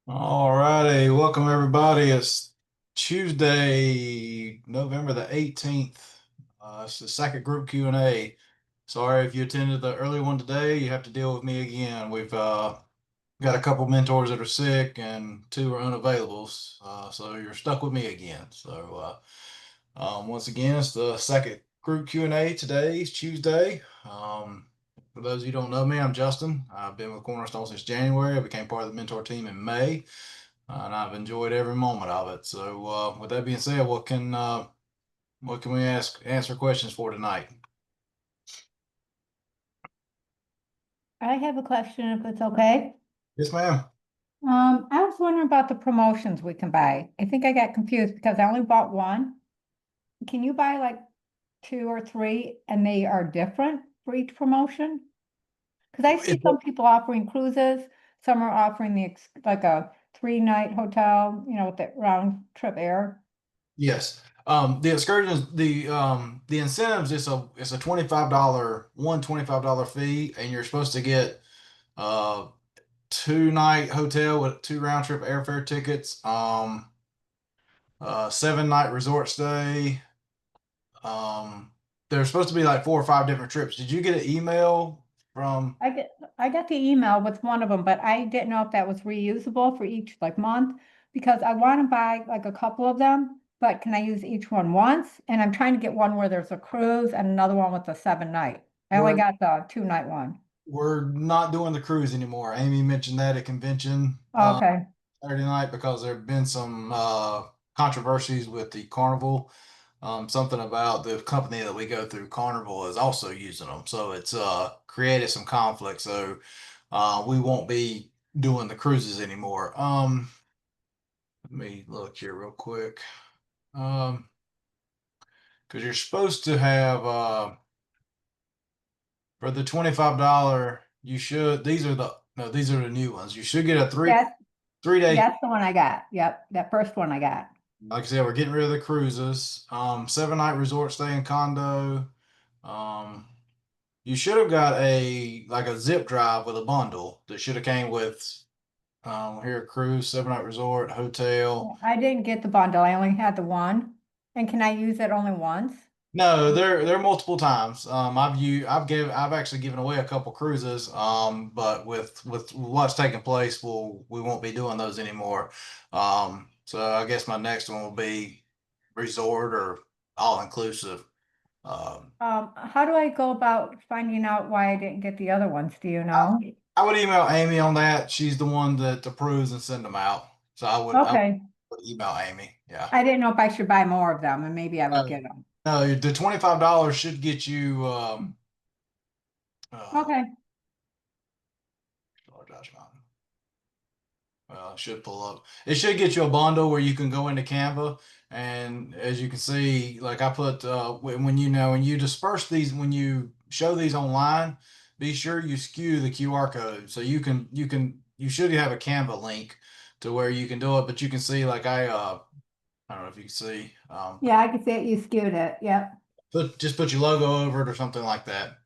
All righty, welcome everybody. It's Tuesday, November the 18th. It's the second group Q&A. Sorry if you attended the early one today, you have to deal with me again. We've got a couple mentors that are sick and two are unavailable, so you're stuck with me again. Once again, it's the second group Q&A today. It's Tuesday. For those of you who don't know me, I'm Justin. I've been with Cornerstone since January. I became part of the mentor team in May, and I've enjoyed every moment of it. With that being said, what can we answer questions for tonight? I have a question if it's okay. Yes, ma'am. I was wondering about the promotions we can buy. I think I got confused because I only bought one. Can you buy like two or three and they are different for each promotion? Because I see some people offering cruises, some are offering like a 3-night hotel, with the round trip air. Yes. The excursions, the incentives it's a $25 fee, and you're supposed to get uh 2-night hotel with 2 round trip airfare tickets, 7-night resort stay. Um, there's supposed to be like 4 or 5 different trips. Did you get an email from? I got the email with one of them, but I didn't know if that was reusable for each like month because I want to buy like a couple of them, but can I use each one once? And I'm trying to get one where there's a cruise and another one with a 7-night. I only We're got the 2-night one. we're not doing the cruise anymore. Amy mentioned that at convention Okay. Saturday night because there have been some controversies with the Carnival. Something about the company that we go through, Carnival, is also using them, so it's created some conflict. So we won't be doing the cruises anymore. Let me look here real quick. Um, because you're supposed to have for the $25, you should these are the no, these are the new ones. You should get a Yes, 3 day. that's the one I got. Yep, that first one I got. Like I said, we're getting rid of the cruises. 7-night resort stay in condo. Um, you should have got a zip drive with a bundle that should have came with here cruise, 7-night resort, hotel. I didn't get the bundle. I only had the one. And can I use it only once? No, they're multiple times. I've actually given away a couple cruises. But with what's taking place, we won't be doing those anymore. So I guess my next one will be resort or all inclusive. How do I go about finding out why I didn't get the other ones? Do you I, know? I would email Amy on that. She's the one that approves and send them out. So I Okay. would email Amy. Yeah. I didn't know if I should buy more of them and maybe I would No, get them. no, the $25 should get you uh Okay. George Mountain. Well, it should pull up. It should get you a bundle where you can go into Canva, and as you can see, like I put when you disperse these, when you show these online, be sure you skew the QR code so you should have a Canva link to where you can do it, but you can see like I don't know if you can see Yeah, I can see it. You skewed it. Yep. put your logo over it or something like that.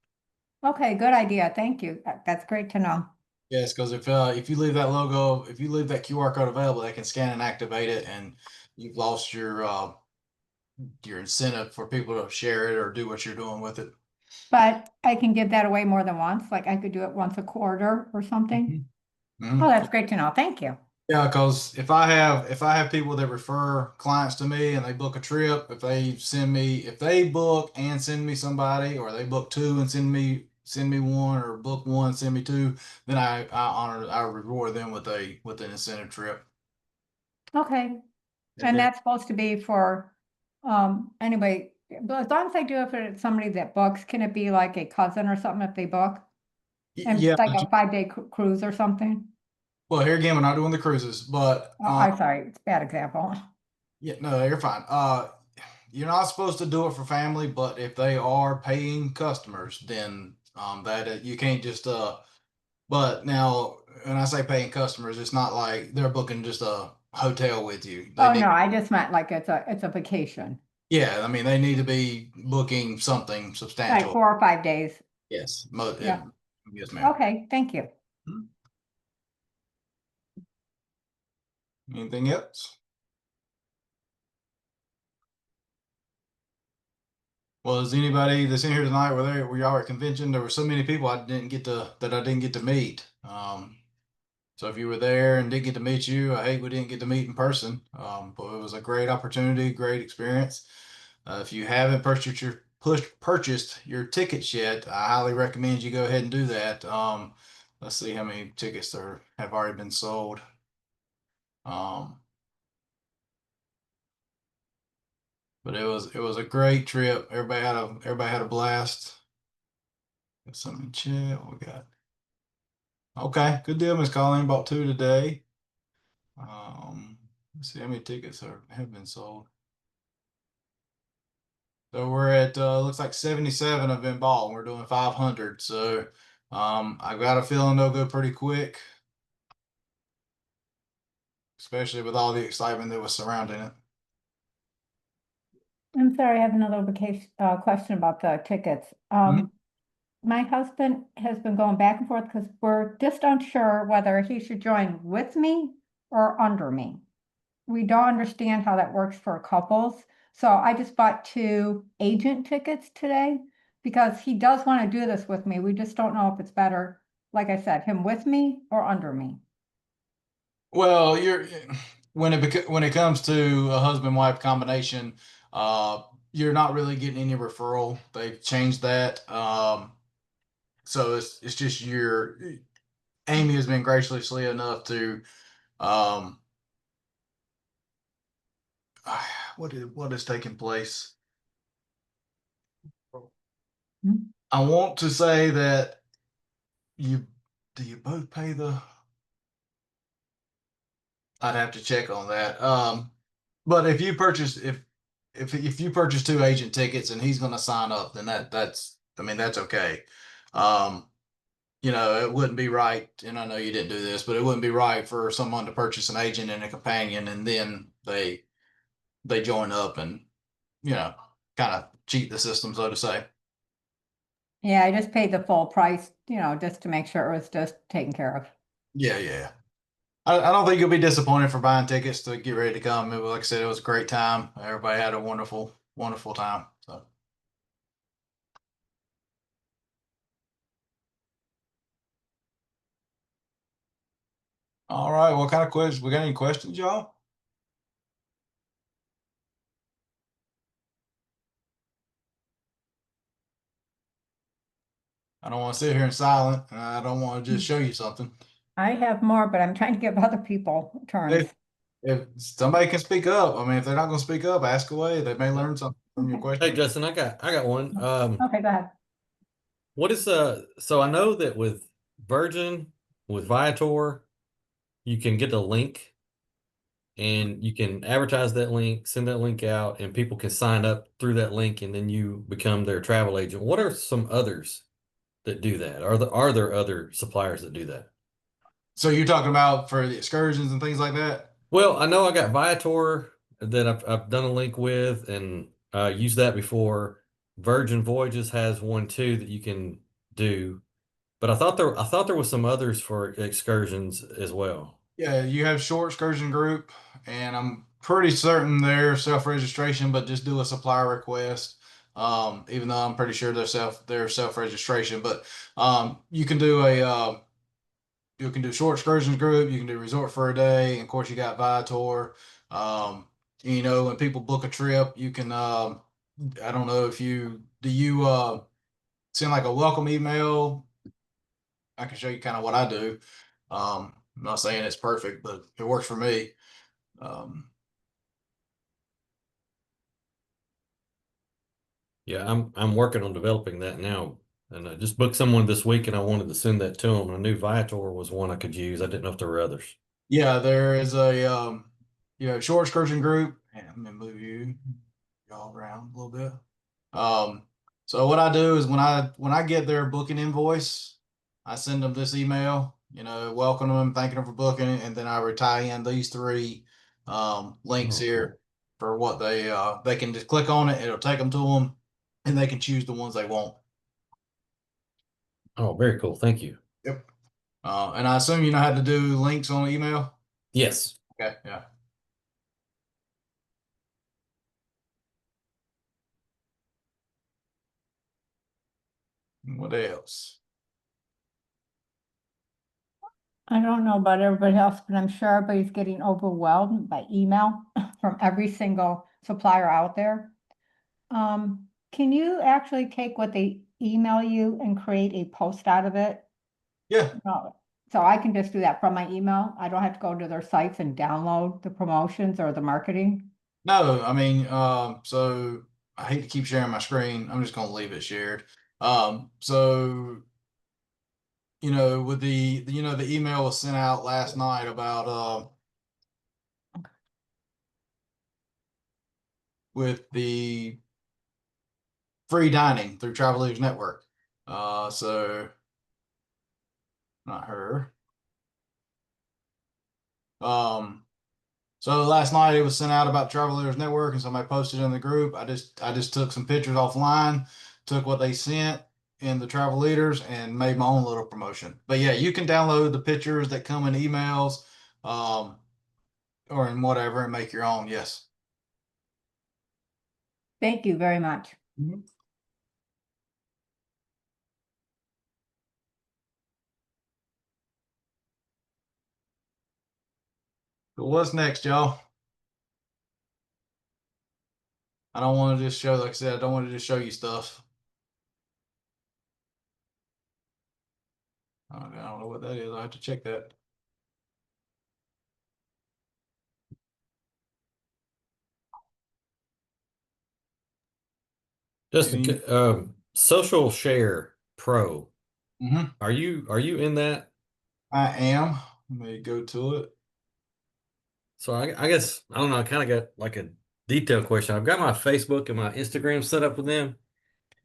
Okay, good idea. Thank you. That's great to know. Yes, because if you leave that logo, if you leave that QR code available, they can scan and activate it, and you've lost your incentive for people to share it or do what you're doing with it. But I can give that away more than once. Like I could do it once a quarter or something. Mhm. Oh, Mhm. that's great to know. Thank you. Yeah, because if I have people that refer clients to me and they book a trip, if they book and send me somebody, or they book two and send me one, or book one, send me two, then I reward them with an incentive trip. Okay. If And it, that's supposed to be for anyway, but as long as I do it for somebody that books, can it be like a cousin or something if they book? And yeah, like a 5-day cruise or something? well, here again, we're not doing the cruises, but Oh, I'm sorry, it's a bad example. yeah, no, you're fine. You're not supposed to do it for family, but if they are paying customers, then that you can't just But now, when I say paying customers, it's not like they're booking just a hotel with you. They Oh need, no, I just meant like it's a vacation, yeah, I mean, they need to be booking something like substantial. 4 or 5 days. Yes, Yeah. yes, ma'am. Okay, thank you. Mhm. Anything else? Was anybody that's in here tonight, were y'all at convention? There were so many people I didn't get to meet. So if you were there and didn't get to meet you, I hate we didn't get to meet in person. But it was a great opportunity, great experience. If you haven't purchased your tickets yet, I highly recommend you go ahead and do that. Let's see how many tickets there have already been sold. Um, but it was a great trip. Everybody had a blast. Got something in chat. What we got? Okay, good deal, Miss Colleen. Bought two today. Let's see how many tickets have been sold. So we're at looks like 77 have been bought. And we're doing 500. So I got a feeling they'll go pretty quick, especially with all the excitement that was surrounding it. I'm sorry, I have another question about the tickets. Mhm. My husband has been going back and forth because we're just unsure whether he should join with me or under me. We don't understand how that works for couples. So I just bought two agent tickets today because he does want to do this with me. We just don't know if it's better, like I said, him with me or under me. Well, when it comes to a husband-wife combination, uh, you're not really getting any referral. They've changed that. So it's just your Amy has been graciously enough to um, what is taking place? Hmm? I want to say that you do you both pay the I'd have to check on that. But if you purchase two agent tickets and he's going to sign up, then that's I mean that's okay. Um, it wouldn't be right, and I know you didn't do this, but it wouldn't be right for someone to purchase an agent and a companion, and then they join up and kind of cheat the system, so to say. Yeah, I just paid the full price, just to make sure it was just taken care of. Yeah, yeah. I don't think you'll be disappointed for buying tickets to get ready to come. Like I said, it was a great time. Everybody had a wonderful, wonderful time. So, all right. What kind of questions? We got any questions, y'all? I don't want to sit here in silent. And I don't want to just show you something. I have more, but I'm trying to give other people turns. If if somebody can speak up, I mean, if they're not going to speak up, ask away. They may Yeah. learn something from your Okay. Hey question. Justin, I got one. Okay, go ahead. What is so I know that with Virgin, with Viator, you can get a link and you can advertise that link, send that link out, and people can sign up through that link and then you become their travel agent. What are some others that do that? Are there other suppliers that do that? So you're talking about for the excursions and things like that? Well, I know I got Viator that I've done a link with and used that before. Virgin Voyages has one too that you can do. But I thought there was some others for excursions as well. Yeah, you have short excursion group, and I'm pretty certain they're self-registration, but just do a supplier request. Even though I'm pretty sure they're self-registration, but you can do short excursions group, you can do resort for a day, and of course you got Viator. Um, when people book a trip, you can I don't know if you send like a welcome email. I can show you kind of what I do. I'm not saying it's perfect, but it works for me. Um, Yeah, I'm working on developing that now, and I just booked someone this week, and I wanted to send that to them. I knew Viator was one I could use. I didn't know if there were others. yeah, there is a short excursion group. And let me move y'all around a little bit. Um, so what I do is when I get their booking invoice, I send them this email, welcome them, thanking them for booking, and then I would tie in these three links Oh, cool. here for what they can just click on it, it'll take them to them, and they can choose the ones they want. Oh, very cool. Thank you. Yep. And I assume you know how to do links on email. Yes. Okay, yeah. What else? I don't know about everybody else, but I'm sure everybody's getting overwhelmed by email from every single supplier out there. Can you actually take what they email you and create a post out of it? Yeah. No. So I can just do that from my email. I don't have to go to their sites and download the promotions or the marketing. No, I mean, so I hate to keep sharing my screen. I'm just gonna leave it shared. So with the email was sent out last night about with the free dining through Travel Leaders Network. So not her. Um, so last night it was sent out about Travel Leaders Network, and somebody posted in the group. I just took some pictures offline, took what they sent in the Travel Leaders, and made my own little promotion. But yeah, you can download the pictures that come in emails, um, or in whatever, and make your own. Yes. Thank you very much. Mhm. So what's next, y'all? I don't want to just show, like I said, I don't want to just show you stuff. I don't know what that is. I have to check that. Justin, Maybe. Social Share Pro. Hmm. Are you in that? I am. Let me go to it. So I guess I don't know. I kind of got like a detailed question. I've got my Facebook and my Instagram set up with them, and then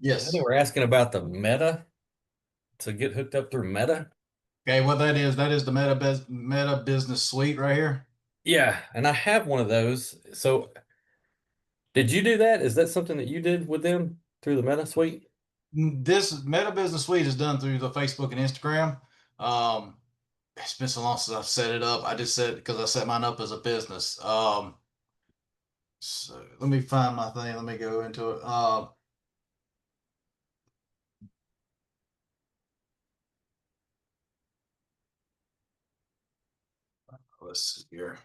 they Yes. were asking about the Meta to get hooked up through Meta. Okay, what that is the Meta Business Suite right here. Yeah, and I have one of those. So did you do that? Is that something that you did with them through the Meta Suite? This Meta Business Suite is done through the Facebook and Instagram. Um, it's been so long since I've set it up. I just set it because I set mine up as a business. So let me find my thing. Let me go into it. Let's see here.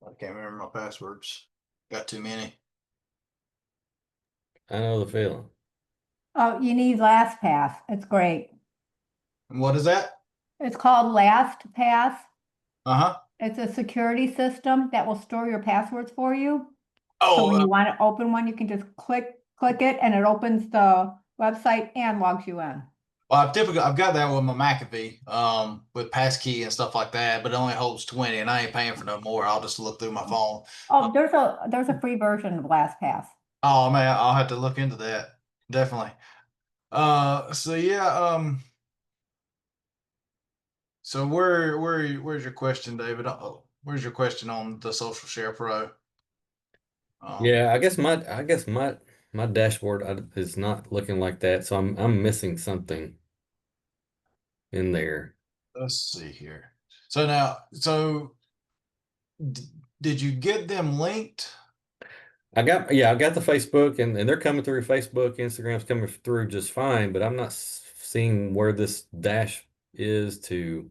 I can't remember my passwords. Got too many. I know the feeling. Oh, you need LastPass. It's great. And what is that? It's called LastPass. Uh-huh. It's a security system that will store your passwords for you. So Oh, when you want to open one, you can just click it and it opens the website and logs you in. well, I've got that with my McAfee, with passkey and stuff like that, but it only holds 20, and I ain't paying for no more. I'll just look through my phone. Uh, Oh, there's a free version of LastPass. oh man, I'll have to look into that. Definitely. So yeah, so where's your question, David? Oh, where's your question on the Social Share Pro? Um, Yeah, I guess my dashboard is not looking like that, so I'm missing something in there. let's see here. So now, d did you get them linked? I got the Facebook and they're coming through Facebook, Instagram's coming through just fine, but I'm not seeing where this dash is to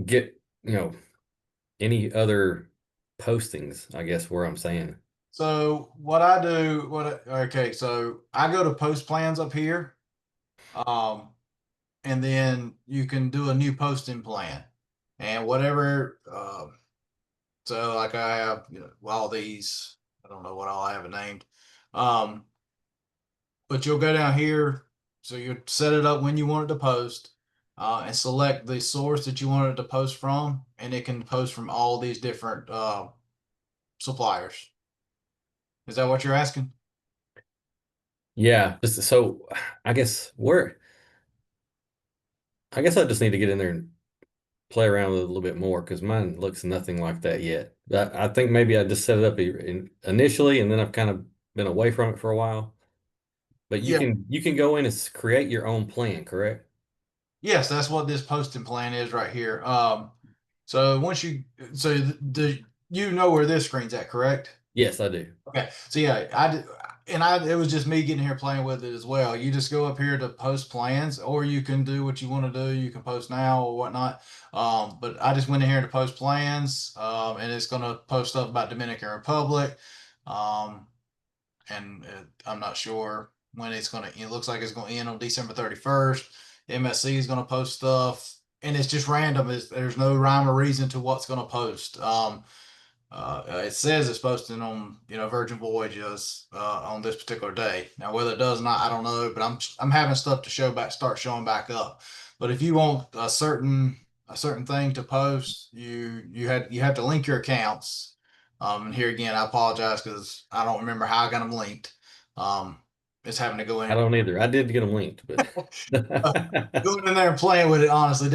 get, any other postings, I guess where I'm saying. So okay, so I go to post plans up here. Um, and then you can do a new posting plan and whatever. So like I have, all these, I don't know what all I have it named. Um, but you'll go down here. So you set it up when you want it to post, and select the source that you want it to post from, and it can post from all these different suppliers. Is that what you're asking? Yeah, just so I guess I just need to get in there and play around with it a little bit more because mine looks nothing like that yet. I think maybe I just set it up initially and then I've kind of been away from it for a while. But you Yeah. can you can go in and create your own plan, correct? Yes, that's what this posting plan is right here. So once you, so do you know where this screen's at, correct? Yes, I do. Okay, so yeah, I did, and it was just me getting here playing with it as well. You just go up here to post plans, or you can do what you want to do. You can post now or whatnot. But I just went in here to post plans, and it's gonna post stuff about Dominican Republic. Um, and I'm not sure when it's gonna. It looks like it's gonna end on December 31st. MSC is gonna post stuff, and it's just random. There's no rhyme or reason to what's gonna post. It says it's posting on Virgin Voyages on this particular day. Now whether it does or not, I don't know. But I'm having stuff to start showing back up. But if you want a certain thing to post, you have to link your accounts. And here again, I apologize because I don't remember how I got them linked. Um, it's having to go I in. don't either. I did get them linked, but Going in there and playing with it, honestly.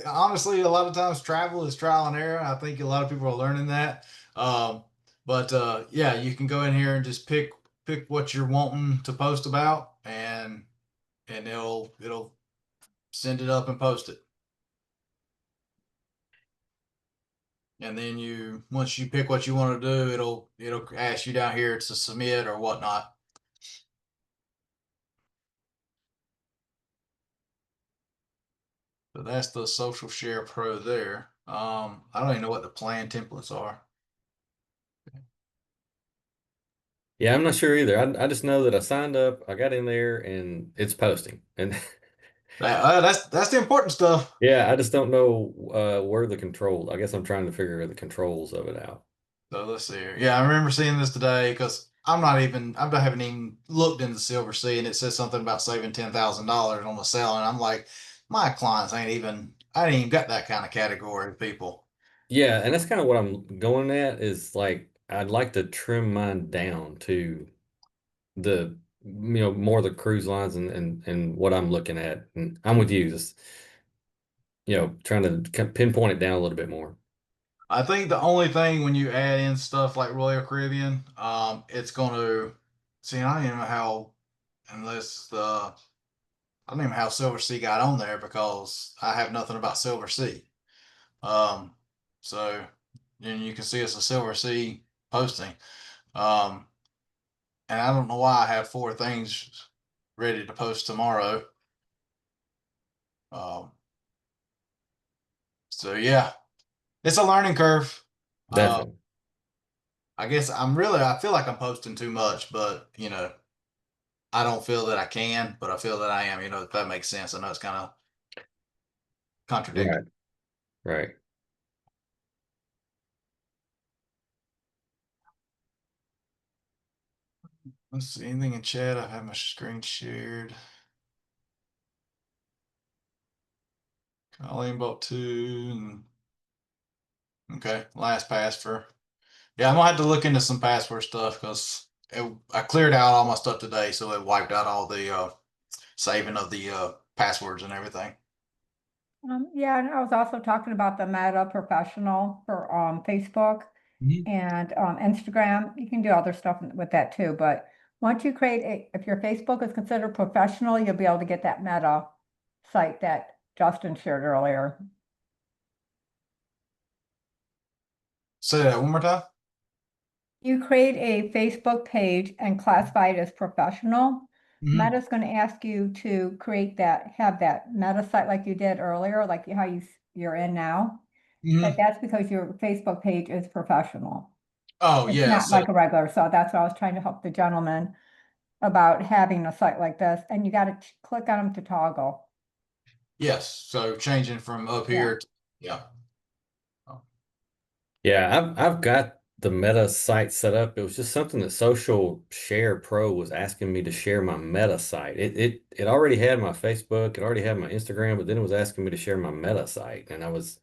Honestly, a lot of times travel is trial and error. I think a lot of people are learning that. Um, but yeah, you can go in here and just pick what you're wanting to post about, and it'll send it up and post it. And then once you pick what you want to do, it'll ask you down here to submit or whatnot. So that's the Social Share Pro there. I don't even know what the plan templates are. yeah, I'm not sure either. I just know that I signed up, I got in there, and it's posting. And That's the important stuff. yeah, I just don't know where the controls. I guess I'm trying to figure the controls of it out. So let's see here. Yeah, I remember seeing this today because I haven't even looked into Silver Sea, and it says something about saving $10,000 on the sale, and I'm like, my clients I ain't even got that kind of category of people. Yeah, and that's kind of what I'm going at is like I'd like to trim mine down to the more the cruise lines and what I'm looking at. And I'm with you, just trying to pinpoint it down a little bit more. I think the only thing when you add in stuff like Royal Caribbean, it's going to see. I don't even know how unless the I don't even know how Silver Sea got on there because I have nothing about Silver Sea. Um, so and you can see it's a Silver Sea posting. Um, and I don't know why I have four things ready to post tomorrow. Um, so yeah, it's a learning curve. Uh, Definitely. I guess I feel like I'm posting too much, but I don't feel that I can, but I feel that I am, if that makes sense. I know it's kind of contradictory. Right. Right. Let's see, anything in chat? I have my screen shared. Colleen bought two. Okay, last pass for. Yeah, I'm gonna have to look into some password stuff because I cleared out all my stuff today, so it wiped out all the saving of the passwords and everything. Yeah, and I was also talking about the Meta Professional for Facebook Mhm. and Instagram. You can do other stuff with that too, but once you if your Facebook is considered professional, you'll be able to get that Meta site that Justin shared earlier. Say that one more time. You create a Facebook page and classify it as professional. Hmm. Meta's going to ask you to have that Meta site like you did earlier, like how you're in now. But Hmm. that's because your Facebook page is professional. Oh It's yeah. not So like a regular. So that's why I was trying to help the gentleman about having a site like this. And you got to click on them to toggle. yes. So changing from up Yeah. here. Yeah. Oh. Yeah, I've got the Meta site set up. It was just something that Social Share Pro was asking me to share my Meta site. It already had my Facebook, it already had my Instagram, but then it was asking me to share my Meta site. And I was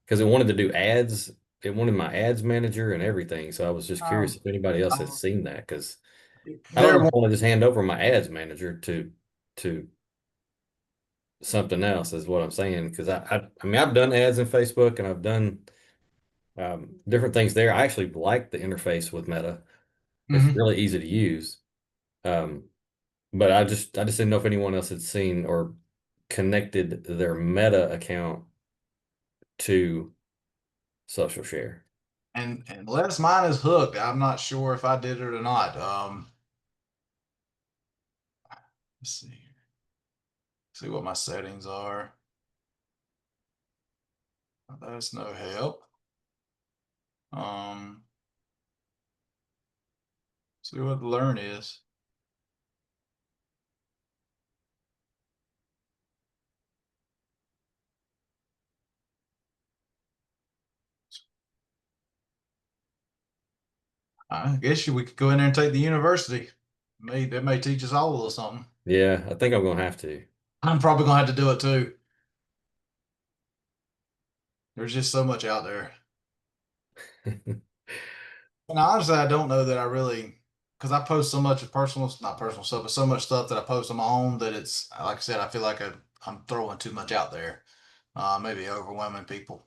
because it wanted to do ads, it wanted my ads manager and everything. So I was just curious Um, if anybody else had seen that because I don't There. know if I want to just hand over my ads manager to something else is what I'm saying. Because I mean I've done ads in Facebook and I've done different things there. I actually like the interface with Meta. It's Hmm. really easy to use. Um, but I just didn't know if anyone else had seen or connected their Meta account to social share. And unless mine is hooked, I'm not sure if I did it or not. Let's see here. See what my settings are. That's no help. See what learn is. I guess we could go in there and take the university. That may teach us all a little something. Yeah, I think I'm gonna have to. I'm probably gonna have to do it too. There's just so much out there. And honestly, I don't know that I really, because I post so much of personal, not personal stuff, but so much stuff that I post on my own that it's, like I said, I feel like I'm throwing too much out there. Maybe overwhelming people.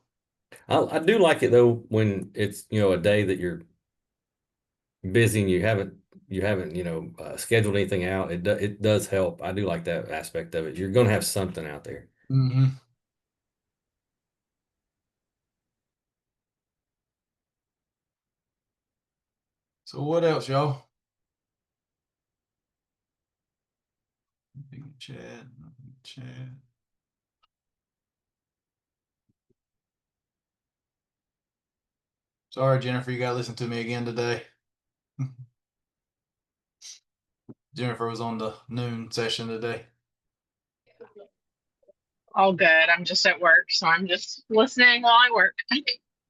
I do like it though when it's a day that you're busy and you haven't scheduled anything out. It does help. I do like that aspect of it. You're gonna have something out there. Mm-hmm. So what else, y'all? Nothing in chat, nothing in chat. Sorry, Jennifer, you gotta listen to me again today. Jennifer was on the noon session today. All good. I'm just at work, so I'm just listening while I work.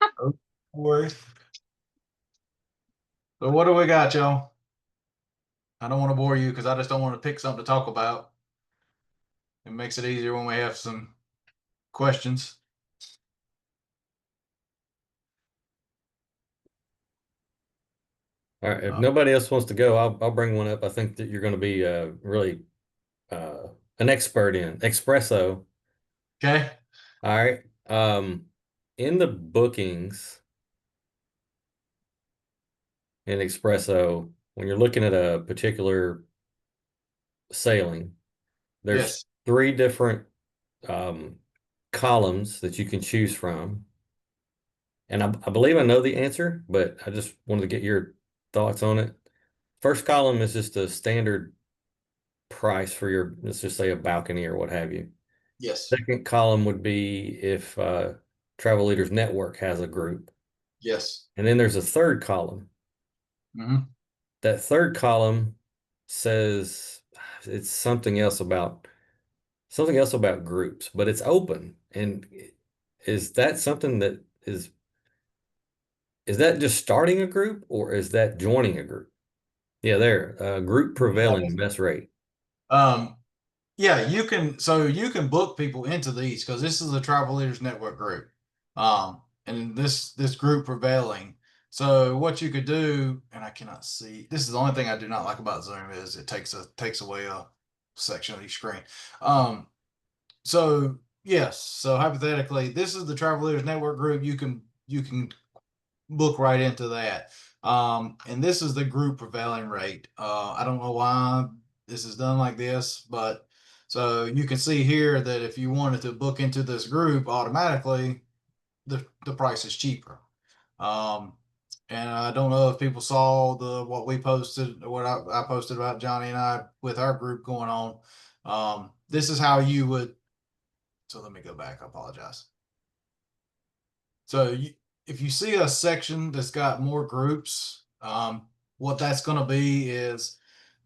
Oh, no worries. So what do we got, y'all? I don't want to bore you because I just don't want to pick something to talk about. It makes it easier when we have some questions. All right. If nobody else wants to go, I'll bring one up. I think that you're going to be really an expert in espresso. Okay. All right. In the bookings in espresso, when you're looking at a particular sailing, there's Yes. 3 different um, columns that you can choose from. And I believe I know the answer, but I just wanted to get your thoughts on it. First column is just a standard price for your, let's just say a balcony or what have you. Yes. Second column would be if Travel Leaders Network has a group. Yes. And then there's a third column. Mm-hmm. That third column says it's something else about groups, but it's open. And is that something that is that just starting a group or is that joining a group? Yeah, there, group prevailing best rate. Um, yeah, you can book people into these because this is a Travel Leaders Network group. And this group prevailing. So what you could do, and I cannot see, this is the only thing I do not like about Zoom is it takes away a section of your screen. So yes, so hypothetically, this is the Travel Leaders Network group. You can book right into that. And this is the group prevailing rate. I don't know why this is done like this, but so you can see here that if you wanted to book into this group automatically, the price is cheaper. Um, and I don't know if people saw what we posted, what I posted about Johnny and I with our group going on. This is how you would. So let me go back. I apologize. So if you see a section that's got more groups, what that's going to be is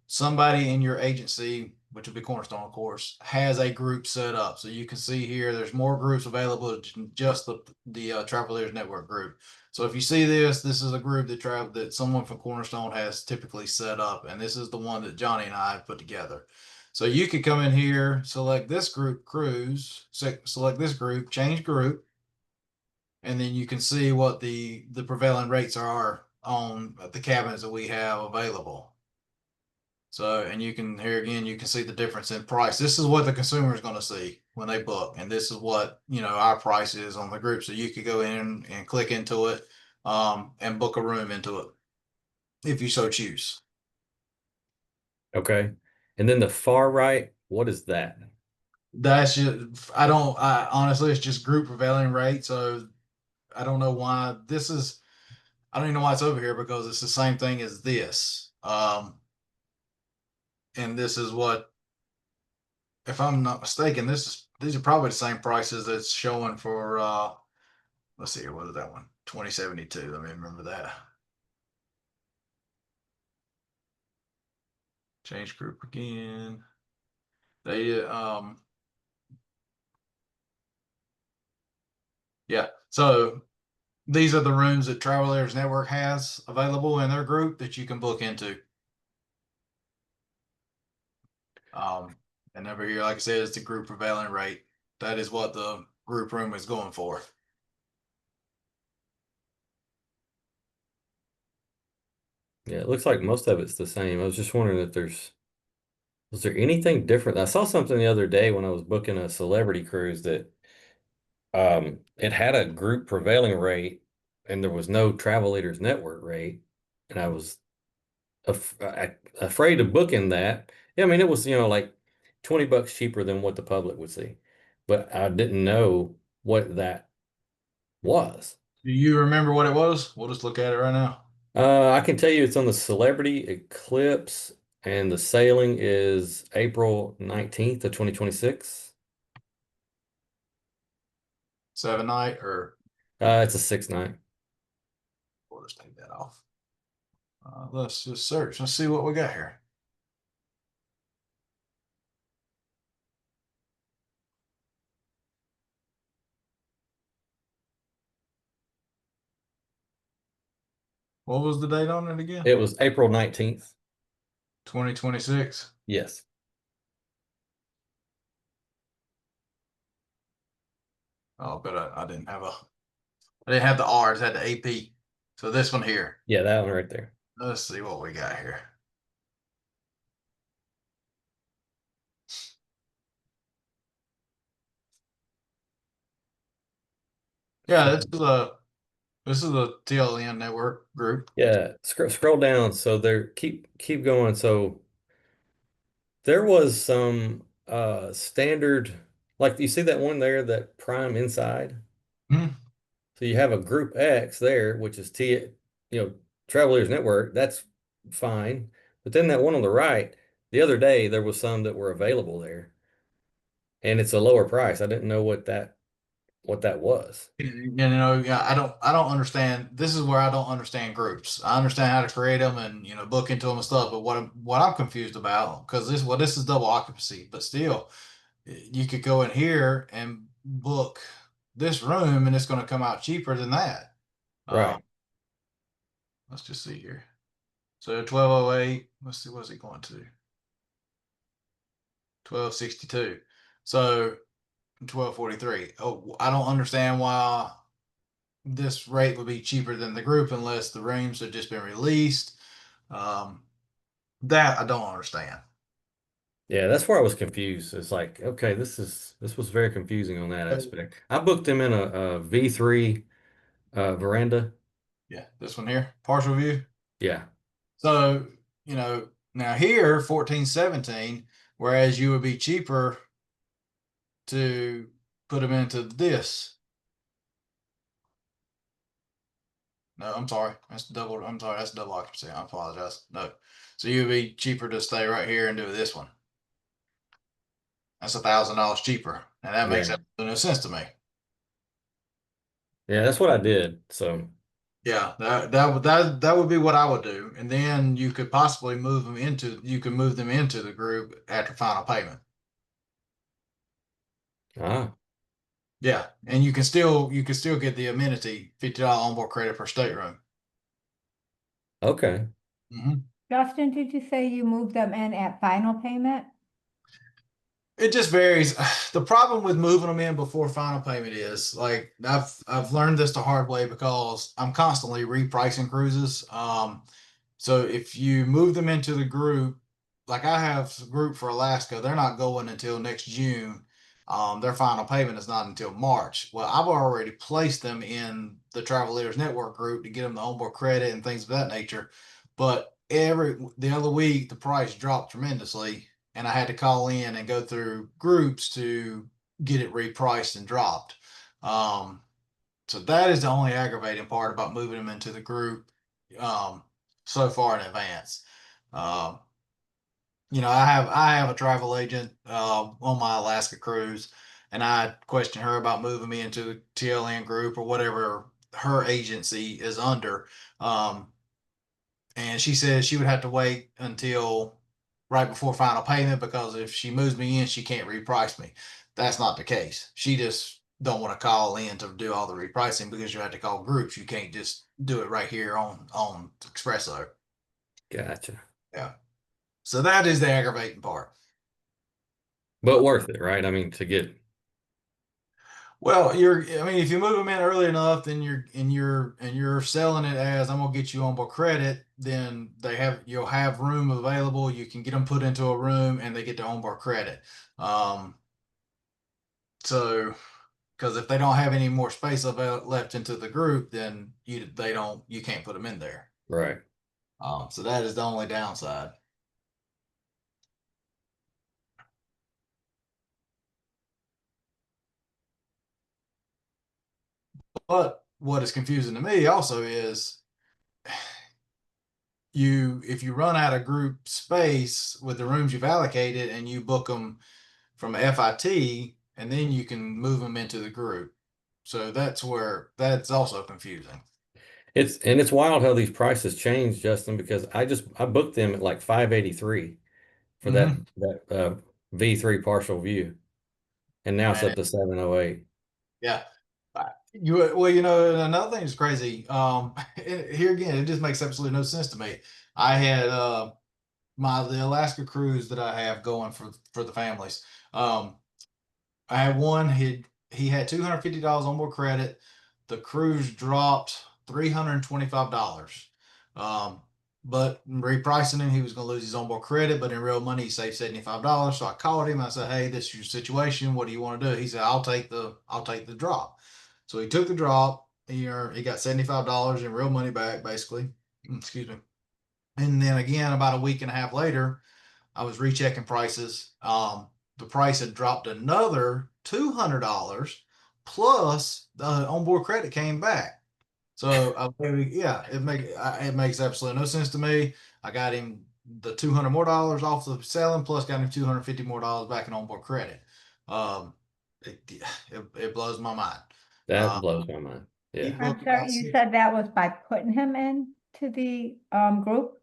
somebody in your agency, which will be Cornerstone, of course, has a group set up. So you can see here, there's more groups available than just the Travel Leaders Network group. So if you see this is a group that someone from Cornerstone has typically set up, and this is the one that Johnny and I have put together. So you could come in here, select this group, cruise, select this group, change group, and then you can see what the prevailing rates are on the cabins that we have available. So, and you can here again, you can see the difference in price. This is what the consumer is going to see when they book, and this is what our price is on the group. So you could go in and click into it, and book a room into it if you so choose. Okay. And then the far right, what is that? That's just, I honestly, it's just group prevailing rate. So I don't know why this is, I don't even know why it's over here because it's the same thing as this. And this is what, if I'm not mistaken, these are probably the same prices that's showing for, let's see here, what is that one? 2072. Let me remember that. Change group again. They, yeah. So these are the rooms that Travelers Network has available in their group that you can book into. Um, and over here, like I said, it's the group prevailing rate. That is what the group room is going for. Yeah, it looks like most of it's the same. I was just wondering if was there anything different? I saw something the other day when I was booking a celebrity cruise that it had a group prevailing rate and there was no Travel Leaders Network rate. And I was afraid of booking that. Yeah, I mean, it was, like $20 cheaper than what the public would see, but I didn't know what that was. Do you remember what it was? We'll just look at it right now. I can tell you it's on the Celebrity Eclipse, and the sailing is April 19th of 2026. 7 night, or It's a 6 night. we'll just take that off. Let's just search. Let's see what we got here. What was the date on it again? It was April 19th. 2026. Yes. Oh, but I didn't have I didn't have the R's, I had the AP. So this one here. Yeah, that one right there. Let's see what we got here. Yeah, this is a TLN network group. Yeah, scroll down. So there, keep going. So there was some standard, like you see that one there, that Prime Inside. Hmm. So you have a Group X there, which is Travelers Network. That's fine. But then that one on the right, the other day there was some that were available there, and it's a lower price. I didn't know what that was. Yeah, I don't understand. This is where I don't understand groups. I understand how to create them and book into them and stuff. But what I'm confused about, because this is double occupancy, but still, you could go in here and book this room, and it's going to come out cheaper than that. Um, Right. let's just see here. So 1208. Let's see, what's it going to? 1262. So 1243. Oh, I don't understand why this rate would be cheaper than the group unless the rooms have just been released. Um, that I don't understand. Yeah, that's where I was confused. It's like, okay, this was very confusing on that aspect. I booked them in a V3 veranda. Yeah, this one here, partial view. Yeah. So, now here, 1417, whereas you would be cheaper to put them into this. No, I'm sorry. I'm sorry. That's double occupancy. I apologize. No. So you would be cheaper to stay right here and do this one. That's $1,000 cheaper. And that makes Yeah. no sense to me. Yeah, that's what I did. So, Yeah, that would be what I would do. And then you could possibly move them into the group after final payment. ah, Yeah. And you can still get the amenity $50 onboard credit per stateroom. okay. Hmm. Justin, did you say you moved them in at final payment? It just varies. The problem with moving them in before final payment is like I've learned this the hard way because I'm constantly repricing cruises. So if you move them into the group, like I have a group for Alaska, they're not going until next June. Their final payment is not until March. Well, I've already placed them in the Travel Leaders Network group to get them the onboard credit and things of that nature. But the other week the price dropped tremendously, and I had to call in and go through groups to get it repriced and dropped. So that is the only aggravating part about moving them into the group um, so far in advance. Um, I have a travel agent on my Alaska cruise, and I questioned her about moving me into the TLN group or whatever her agency is under. Um, and she said she would have to wait until right before final payment because if she moves me in, she can't reprice me. That's not the case. She just don't want to call in to do all the repricing because you have to call groups. You can't just do it right here on Espresso. Gotcha. Yeah. So that is the aggravating part. But worth it, right? I mean, to get Well, I mean, if you move them in early enough, then you're selling it as I'm gonna get you on board credit, then you'll have room available. You can get them put into a room and they get their onboard credit. Um, so because if they don't have any more space left into the group, then you can't put them in there. right. So that is the only downside. But what is confusing to me also is if you run out of group space with the rooms you've allocated and you book them from FIT, and then you can move them into the group. So that's also confusing. It's wild how these prices change, Justin, because I booked them at like 583 for that Mhm. V3 partial view, and now it's And up to 708. yeah, another thing is crazy. Here again, it just makes absolutely no sense to me. I had the Alaska cruise that I have going for the families. Um, I had one. He had $250 on board credit. The cruise dropped $325. Um, but repricing him, he was going to lose his onboard credit. But in real money, he saved $75. So I called him. I said, "Hey, this is your situation. What do you want to do?" He said, "I'll take the drop." So he took the drop. He got $75 in real money back, basically. Excuse me. And then again, about a week and a half later, I was rechecking prices. The price had dropped another $200 plus the onboard credit came back. So yeah, it makes absolutely no sense to me. I got him the $200 more off the selling, plus got him $250 more back in onboard credit. Um, it blows my mind. That Uh, blows my mind. he Yeah. I'm booked sorry, about you six. said that was by putting him in to the group?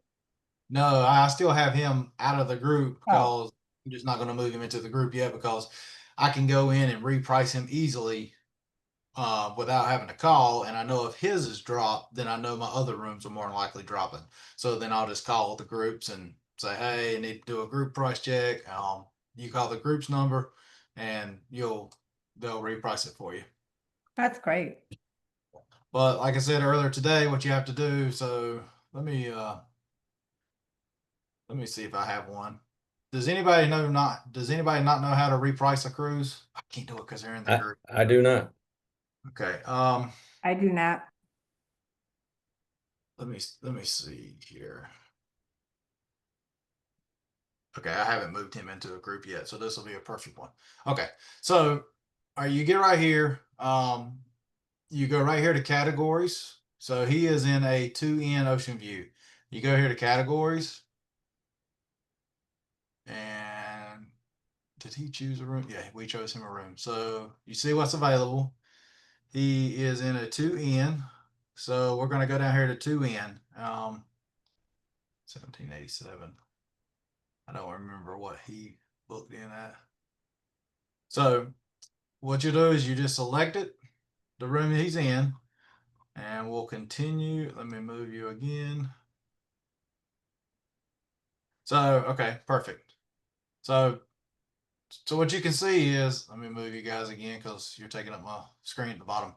No, I still have him out of the group Oh, because I'm just not going to move him into the group yet because I can go in and reprice him easily without having to call. And I know if his is dropped, then I know my other rooms are more than likely dropping. So then I'll just call the groups and say, "Hey, I need to do a group price check." You call the group's number, and they'll reprice it for you. that's great. But like I said earlier today, what you have to do. So let me uh, let me see if I have one. Does anybody not know how to reprice a cruise? I can't do it because they're in the group. I do not. Okay. I do not. Let me see here. Okay, I haven't moved him into a group yet, so this will be a perfect one. Okay. So you get right here. You go right here to categories. So he is in a 2N Ocean View. You go here to categories, and did he choose a room? Yeah, we chose him a room. So you see what's available. He is in a 2N. So we're going to go down here to 2N. 1787. I don't remember what he booked in at. So what you do is you just select it, the room he's in, and we'll continue. Let me move you again. So, okay, perfect. So what you can see is, let me move you guys again because you're taking up my screen at the bottom.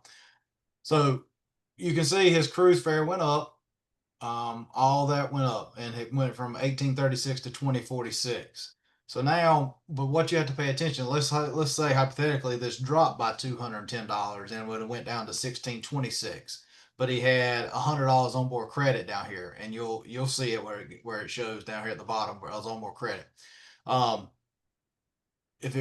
So you can see his cruise fare went up. All that went up, and it went from 1836 to 2046. So now, but what you have to pay attention, let's say hypothetically this dropped by $210 and would have went down to 1626, but he had $100 on board credit down here, and you'll see it where it shows down here at the bottom where I was on board credit. Um, if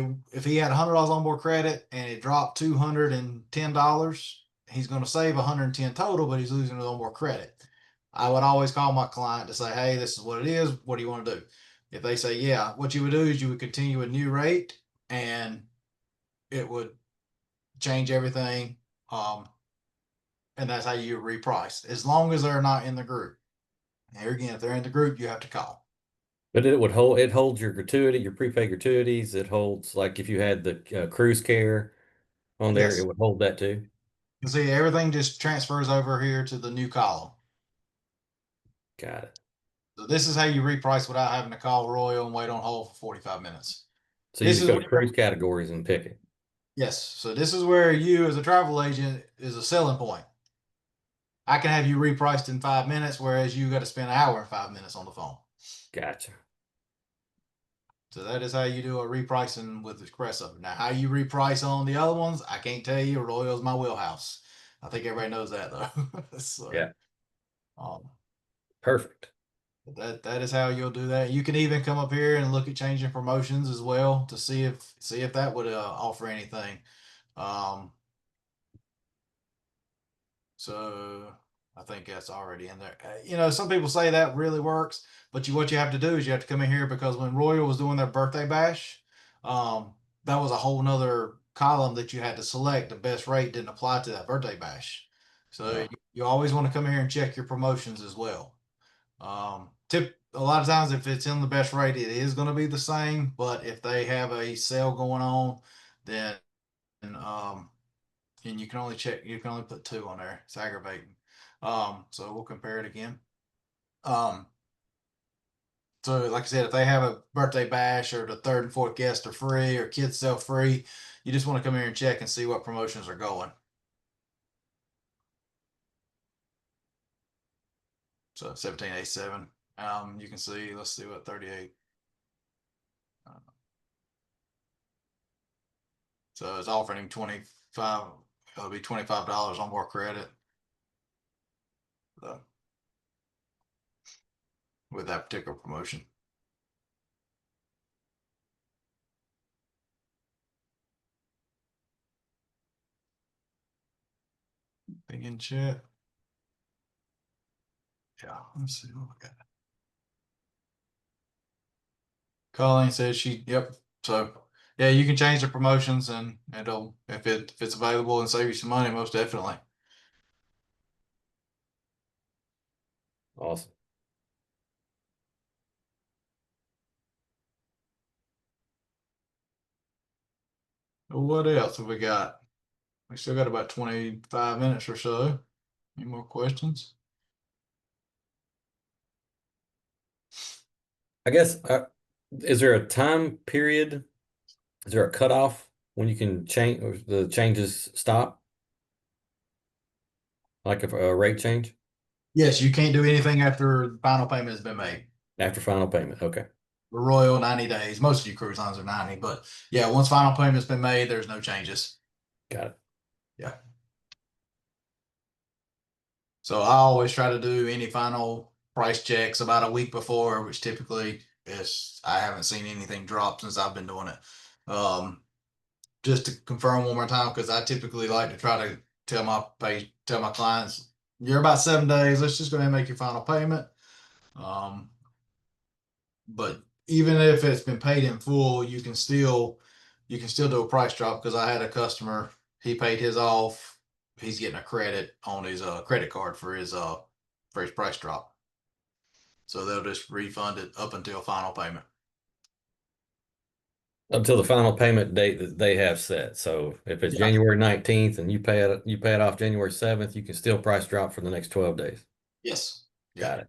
he had $100 onboard credit and it dropped $210, he's going to save 110 total, but he's losing his onboard credit. I would always call my client to say, "Hey, this is what it is. What do you want to do?" If they say, "Yeah," what you would do is you would continue a new rate, and it would change everything. Um, and that's how you reprice, as long as they're not in the group. Here again, if they're in the group, you have to call. But it holds your gratuity, your prepaid gratuities. It holds, like, if you had the cruise care on there, it Yes. would hold that too. You see, everything just transfers over here to the new column. Got it. So this is how you reprice without having to call Royal and wait on hold for 45 minutes. So you This just is go to where, cruise categories and pick it. yes. So this is where you as a travel agent is a selling point. I can have you repriced in 5 minutes, whereas you got to spend an hour and 5 minutes on the phone. Gotcha. So that is how you do a repricing with Espresso. Now, how you reprice on the other ones, I can't tell you. Royal's my wheelhouse. I think everybody knows that though. So, Yeah. um, Perfect. that is how you'll do that. You can even come up here and look at changing promotions as well to see if that would offer anything. Um, so I think that's already in there. Some people say that really works, but what you have to do is you have to come in here, because when Royal was doing their birthday bash, um, that was a whole nother column that you had to select. The best rate didn't apply to that birthday bash. So Oh, you always want to come here and check your promotions as well. Tip a lot of times if it's in the best rate, it is going to be the same. But if they have a sale going on, then and you can only put two on there. It's aggravating. So we'll compare it again. Um, so like I said, if they have a birthday bash or the third and fourth guest are free or kids sell free, you just want to come here and check and see what promotions are going. So 1787. You can see. Let's see what 38. So it's offering him 25. It'll be $25 on more credit. So, with that particular promotion. Begin chat. Yeah, let's see what we got. Colleen says yep. So yeah, you can change the promotions and it'll if it's available and save you some money, most definitely. awesome. What else have we got? We still got about 25 minutes or so. Any more questions? I guess, is there a time period? Is there a cutoff when you can change, or the changes stop? Like a rate change Yes, you can't do anything after final payment has been made. after final payment? Okay, The Royal 90 days. Most of you cruise lines are 90, but yeah, once final payment's been made, there's no changes. got it. Yeah. So I always try to do any final price checks about a week before, which typically is I haven't seen anything drop since I've been doing it. Just to confirm one more time, because I typically like to try to tell my clients, you're about 7 days. Let's just go ahead and make your final payment. But even if it's been paid in full, you can still do a price drop, because I had a customer, he paid his off, he's getting a credit on his credit card for his price drop. So they'll just refund it up until final payment. Until the final payment date that they have set. So if it's Yeah. January 19th and you pay it off January 7th, you can still price drop for the next 12 days. Yes. Yeah. Got it.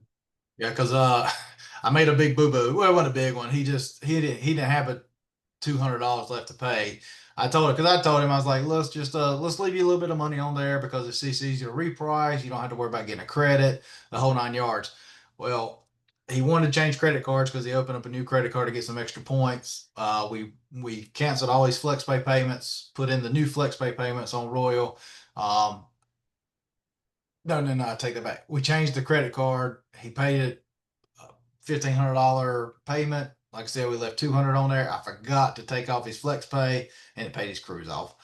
Yeah, because I made a big boo boo. Well, it wasn't a big one. He didn't have a $200 left to pay. I told him, I was like, let's leave you a little bit of money on there, because it's easy to reprice. You don't have to worry about getting a credit, the whole 9 yards. Well, he wanted to change credit cards because he opened up a new credit card to get some extra points. We canceled all his FlexPay payments, put in the new FlexPay payments on Royal. No, I take that back. We changed the credit card. He paid it $1,500 payment. like I said, we left 200 on there. I forgot to take off his flex pay, and it paid his cruise off.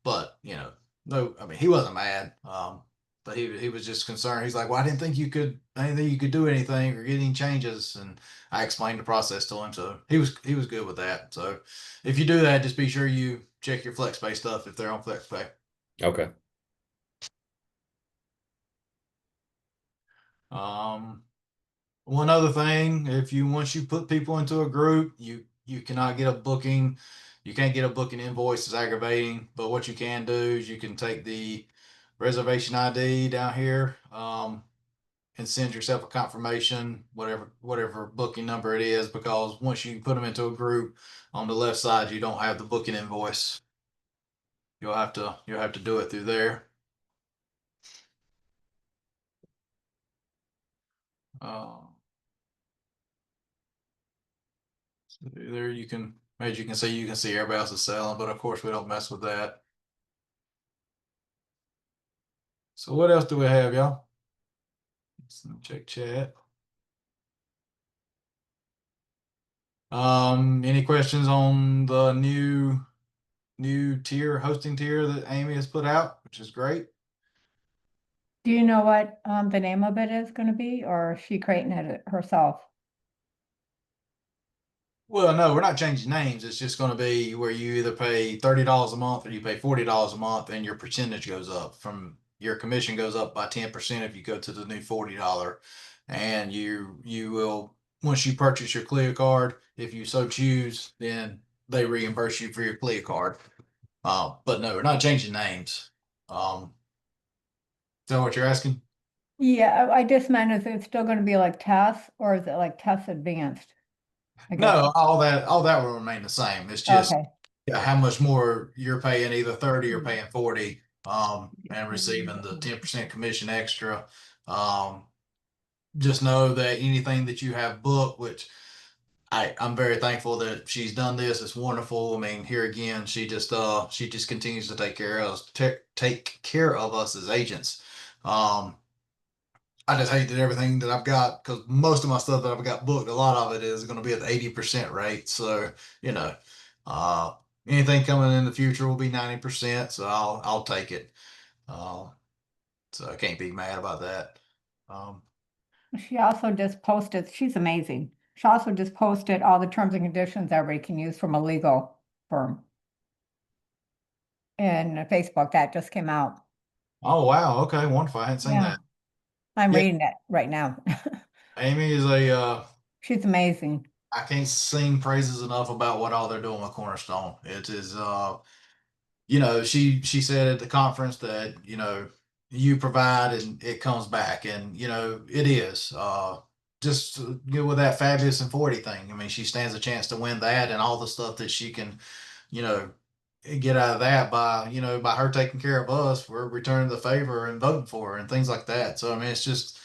But you know, no, I mean he wasn't mad. But he was just concerned. He's like, "Well, I didn't think you could do anything or get any changes." And I explained the process to him, so he was good with that. So if you do that, just be sure you check your flex pay stuff if they're on flex pay. Okay. Um, One other thing, if you once you put people into a group, you cannot get a booking. You can't get a booking invoice. It's aggravating. But what you can do is you can take the reservation ID down here, and send yourself a confirmation, whatever booking number it is, because once you put them into a group, on the left side you don't have the booking invoice. You'll have to do it through there. Uh, so there you can, as you can see everybody else is selling, but of course we don't mess with that. So what else do we have, y'all? Let's check chat. Any questions on the new tier hosting tier that Amy has put out, which is great. Do you know what the name of it is going to be, or is she creating it herself? Well, no, we're not changing names. It's just going to be where you either pay $30 a month or you pay $40 a month, and your percentage goes up. From your commission goes up by 10% if you go to the new $40, and you will, once you purchase your Clear card, if you so choose, then they reimburse you for your Clear card. But no, we're not changing names. Is that what you're asking? Yeah, I just meant, is it still going to be like Tess, or is it like Tess Advanced? I guess. No, all that will remain the same. It's just, Okay. yeah, how much more you're paying, either 30 or paying 40, and receiving the 10% commission extra. Um, just know that anything that you have booked, which I'm very thankful that she's done this. It's wonderful. I mean, here again, she just continues to take care of us as agents. Um, I just hate that everything that I've got, because most of my stuff that I've got booked, a lot of it is going to be at the 80% rate. So, you know, uh, anything coming in the future will be 90%. So I'll take it. Uh, so I can't be mad about that. Um, She also just posted, she's amazing. She also just posted all the terms and conditions everybody can use from a legal firm in Facebook. That just came out. oh wow, okay, wonderful. I hadn't seen Yeah, that. I'm Yeah, reading it right now. Amy is She's amazing. I can't sing praises enough about what all they're doing with Cornerstone. It is she said at the conference that, you provide and it comes back, and it is just with that fabulous and 40 thing. I mean, she stands a chance to win that, and all the stuff that she can, you know, get out of that by her taking care of us. We're returning the favor and voting for her and things like that. So I mean, it's just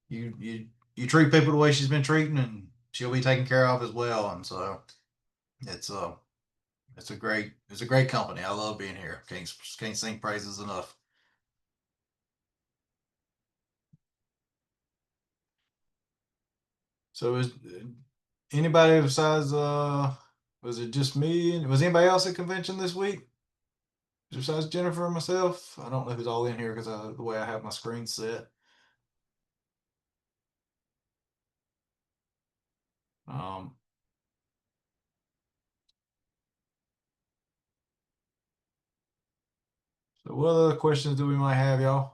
you treat people the way she's been treating, and she'll be taken care of as well. And so it's it's a great company. I love being here. Can't sing praises enough. So is anybody besides was it just me? Was anybody else at convention this week besides Jennifer and myself? I don't know who's all in here because the way I have my screen set. Um, so what other questions do we might have, y'all?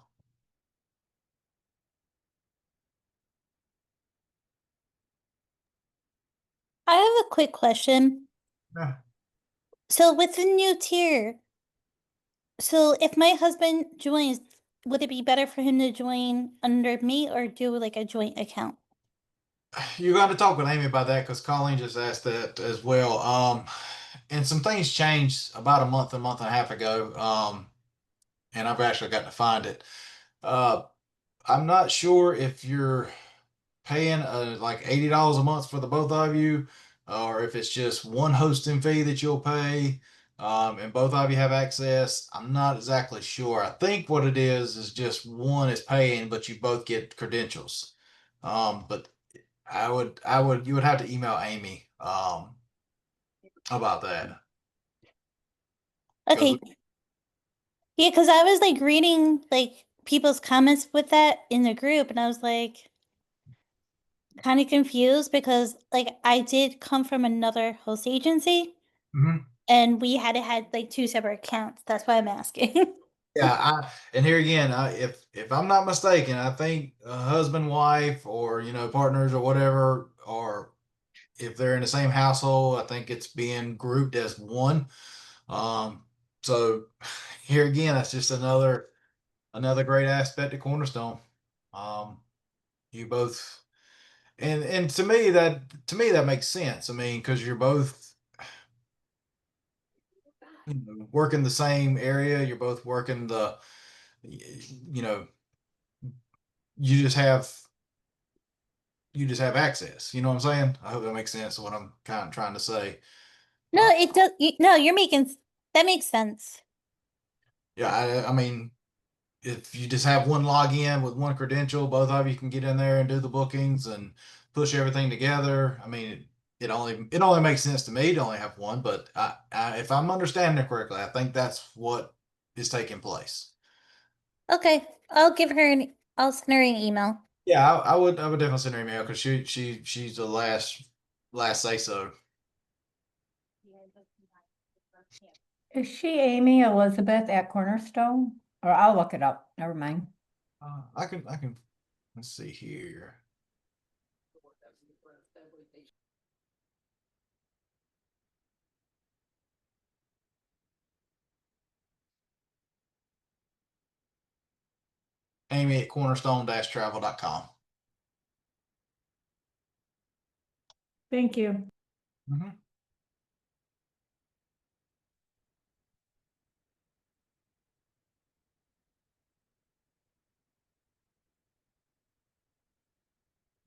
I have a quick question. Yeah. So with the new tier, so if my husband joins, would it be better for him to join under me or do like a joint account? You got to talk with Amy about that, because Colleen just asked that as well. And some things changed about a month and a half ago. And I've actually got to find it. Uh, I'm not sure if you're paying like $80 a month for the both of you, or if it's just one hosting fee that you'll pay, and both of you have access. I'm not exactly sure. I think what it is just one is paying, but you both get credentials. But you would have to email Amy, about that. 'Cause Okay. Yeah, because I was like reading like people's comments with that in the group, and I was like kind of confused because like I did come from another host agency Mhm. and we had like two separate accounts. That's why I'm asking. Yeah, and here again, if I'm not mistaken, I think a husband, wife, or partners or whatever, or if they're in the same household, I think it's being grouped as one. So here again, that's just another great aspect of Cornerstone. You both, and to me that makes sense. I mean, because you're both working the same area, you're both working you know, you just have access. You know what I'm saying? I hope that makes sense of what I'm kind of trying to say. No, it does. No, you're making that makes sense. Yeah, I mean, if you just have one login with one credential, both of you can get in there and do the bookings and push everything together. I mean, it only makes sense to me to only have one, but if I'm understanding it correctly, I think that's what is taking place. Okay, I'll send her an email. Yeah, I would definitely send her an email because she's the last say so. Is she Amy Elizabeth at Cornerstone? Or I'll look it up. Never mind. I can let's see here. Amy at cornerstone-travel.com. Thank you. Mm-hmm.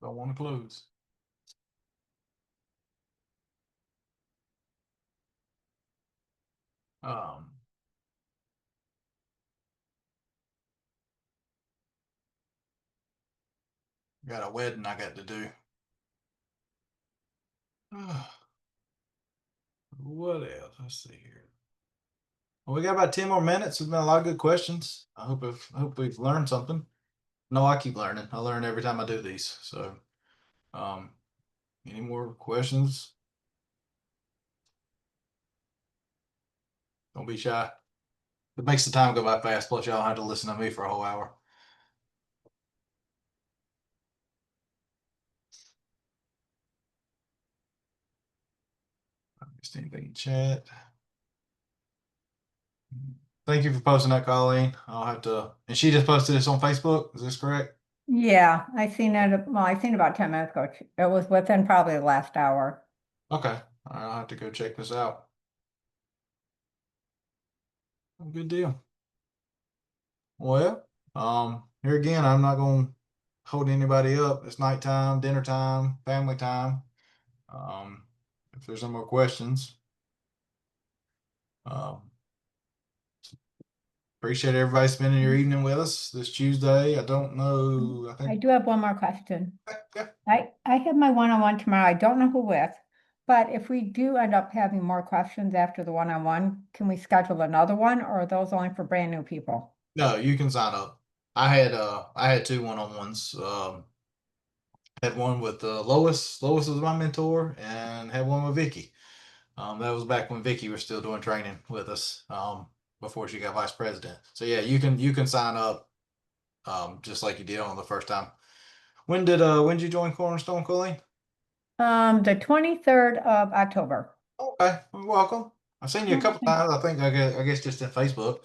Don't want to close. Um, got a wedding I got to do. What else? Let's see here. Well, we got about 10 more minutes. There's been a lot of good questions. I hope we've learned something. No, I keep learning. I learn every time I do these. So, um, any more questions? Don't be shy. It makes the time go by fast. Plus, y'all have to listen to me for a whole hour. Just anything in chat. Thank you for posting that, Colleen. I'll have to. And she just posted this on Facebook. Is this correct? Yeah, I seen it. Well, I seen about 10 minutes ago. It was within probably the last hour. Okay. All right, I'll have to go check this out. Good deal. Well, here again, I'm not going to hold anybody up. It's nighttime, dinner time, family time. If there's no more questions, um, appreciate everybody spending your evening with us this Tuesday. I don't know. I I think, do have one more question. yeah. I have my one-on-one tomorrow. I don't know who with, but if we do end up having more questions after the one-on-one, can we schedule another one, or are those only for brand new people? No, you can sign up. I had two one-on-ones. Had one with Lois. Lois was my mentor, and had one with Vicky. That was back when Vicky was still doing training with us. Before she got vice president. So yeah, you can sign up. Just like you did on the first time. When did you join Cornerstone, Colleen? The 23rd of October. Okay, well, welcome. I've seen you a Oh, couple thanks. times. I guess just in Facebook.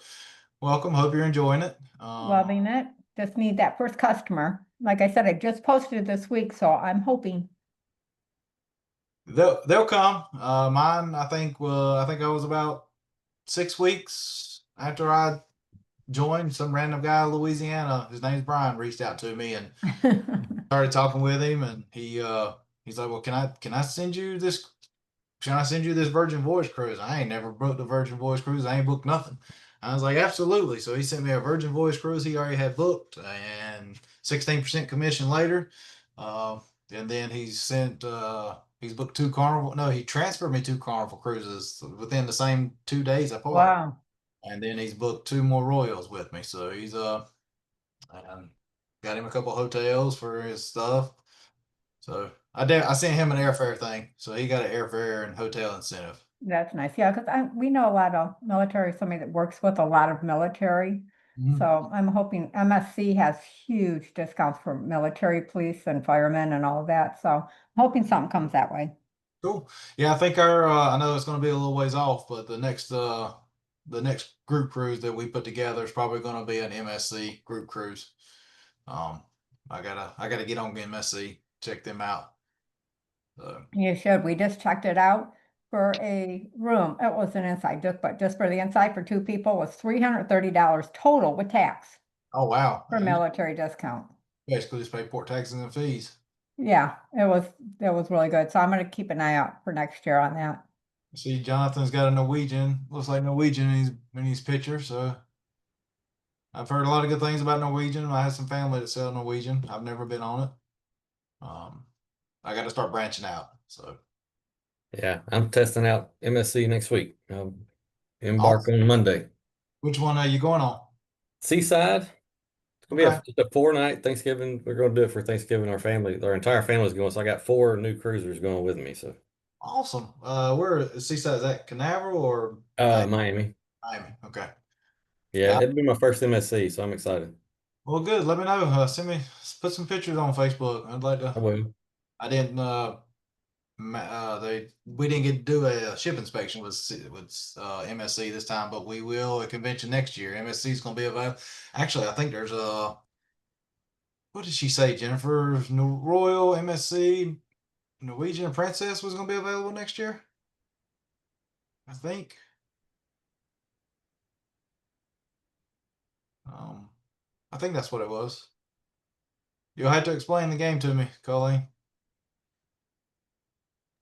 Welcome. Hope you're enjoying it. Loving it. Just need that first customer. Like I said, I just posted this week, so I'm hoping. They'll come. Mine, I think. Well, I think I was about 6 weeks after I joined. Some random guy in Louisiana. His name's Brian. Reached out to me and started talking with him, and he's like, "Well, can I send you this? Can I send you this Virgin Voyage cruise? I ain't never booked a Virgin Voyage cruise. I ain't booked nothing." I was like, absolutely. So he sent me a Virgin Voyage cruise he already had booked, and 16% commission later. and then he's booked 2 Carnival. No, he transferred me 2 Carnival cruises within the same 2 days apart. Wow. And then he's booked 2 more Royals with me. So he's got him a couple hotels for his stuff. So I sent him an airfare thing. So he got an airfare and hotel incentive. That's nice. Yeah, because we know a lot of military, somebody that works with a lot of military. Mhm. So I'm hoping MSC has huge discounts for military police and firemen and all of that. So I'm hoping something comes that way. Cool. Yeah, I think I know it's going to be a little ways off, but the next group cruise that we put together is probably going to be an MSC group cruise. Um, I gotta get on MSC, check them out. So, You should. We just checked it out for a room. It was an inside, just for the inside for 2 people was $330 total with tax oh wow, for you military discount. basically just pay port taxes and fees. Yeah, it was really good. So I'm gonna keep an eye out for next year on that. See, Jonathan's got a Norwegian, looks like Norwegian in his picture. So I've heard a lot of good things about Norwegian. I have some family that sell Norwegian. I've never been on it. I got to start branching out. So Yeah, I'm testing out MSC next week. I'll embark awesome. on Monday. Which one are you going on? Seaside. It's gonna Okay. be just a 4 night Thanksgiving. We're gonna do it for Thanksgiving. Our entire family's going. So I got 4 new cruisers going with me. So Awesome. Where is Seaside? Is that Canaveral or Miami. Miami? Okay. Yeah, Yeah. it'll be my first MSC, so I'm excited. Well, good. Let me know. Put some pictures on Facebook. I'd like I to. will. I didn't. We didn't get to do a ship inspection with MSC this time, but we will at convention next year. MSC is going to be available. Actually, I think there's a. What did she say, Jennifer? Royal MSC Norwegian Princess was going to be available next year. I think. Um, I think that's what it was. You'll have to explain the game to me, Colleen.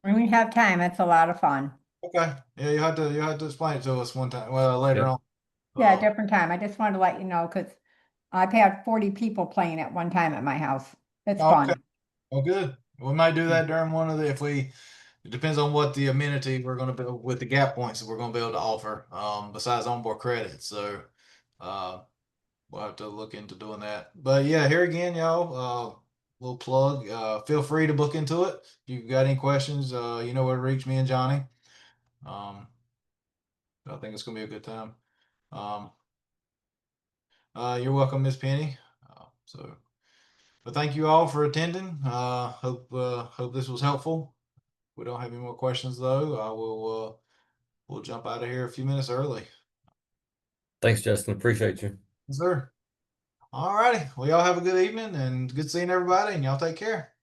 When we have time, it's a lot of fun. Okay. Yeah, you have to explain it to us one time. Well, later Yep. on. Yeah, Uh, different time. I just wanted to let you know because I've had 40 people playing at one time at my house. It's okay. fun. Well, good. We might do that during one of the it depends on what the amenity we're going to build with the gap points that we're going to be able to offer, besides onboard credit. So, we'll have to look into doing that. But yeah, here again, y'all, little plug. Feel free to book into it. If you've got any questions, you know where to reach me and Johnny. Um, I think it's gonna be a good time. Um, you're welcome, Miss Penny. But thank you all for attending. Hope this was helpful. We don't have any more questions though. We'll jump out of here a few minutes early. Thanks, Justin. Appreciate you. Yes, sir. All righty. Well, y'all have a good evening and good seeing everybody, and y'all take care.